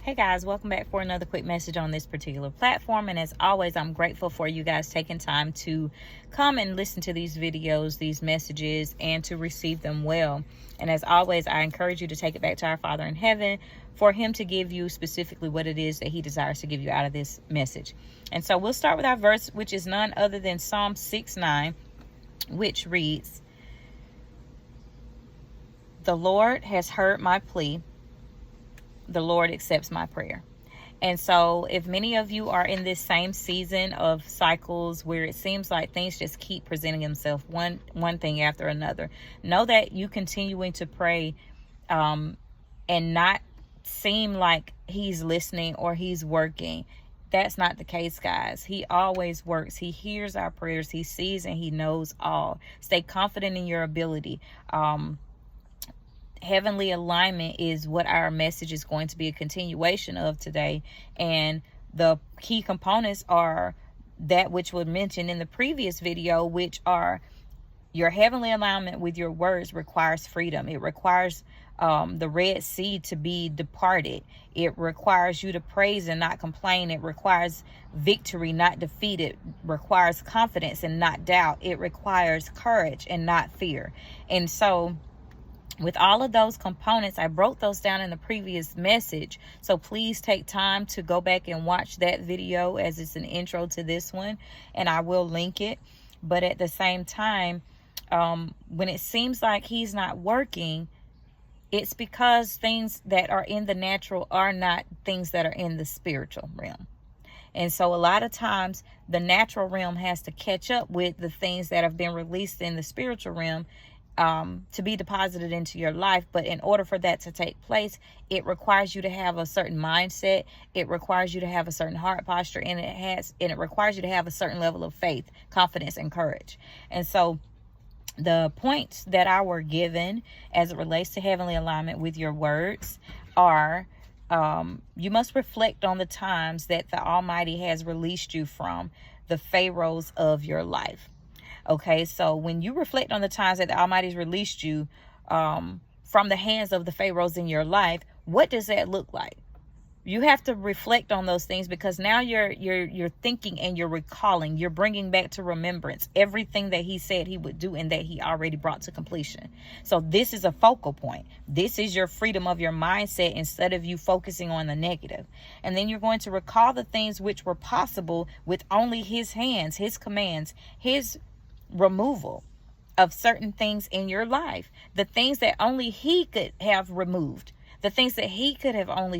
Hey guys, welcome back for another quick message on this particular platform. And as always, I'm grateful for you guys taking time to come and listen to these videos, these messages, and to receive them well. And as always, I encourage you to take it back to our Father in heaven for him to give you specifically what it is that he desires to give you out of this message. And so we'll start with our verse, which is none other than Psalm 6:9, which reads, "The Lord has heard my plea. The Lord accepts my prayer." And so if many of you are in this same season of cycles where it seems like things just keep presenting themselves one thing after another, know that you continuing to pray and not seem like he's listening or he's working. That's not the case, guys. He always works. He hears our prayers. He sees and he knows all. Stay confident in your ability. Heavenly alignment is what our message is going to be a continuation of today. And the key components are that which was mentioned in the previous video, which are your heavenly alignment with your words requires freedom. It requires the Red Sea to be departed. It requires you to praise and not complain. It requires victory, not defeat. It requires confidence and not doubt. It requires courage and not fear. And so with all of those components, I broke those down in the previous message. So please take time to go back and watch that video as it's an intro to this one. And I will link it. But at the same time, when it seems like he's not working, it's because things that are in the natural are not things that are in the spiritual realm. And so a lot of times the natural realm has to catch up with the things that have been released in the spiritual realm to be deposited into your life. But in order for that to take place, it requires you to have a certain mindset. It requires you to have a certain heart posture, and it requires you to have a certain level of faith, confidence, and courage. And so the points that I were given as it relates to heavenly alignment with your words are, you must reflect on the times that the Almighty has released you from the pharaohs of your life. Okay, so when you reflect on the times that the Almighty's released you from the hands of the pharaohs in your life, what does that look like? You have to reflect on those things, because now you're thinking and you're recalling, you're bringing back to remembrance everything that he said he would do and that he already brought to completion. So this is a focal point. This is your freedom of your mindset instead of you focusing on the negative. And then you're going to recall the things which were possible with only his hands, his commands, his removal of certain things in your life, the things that only he could have removed, the things that he could have only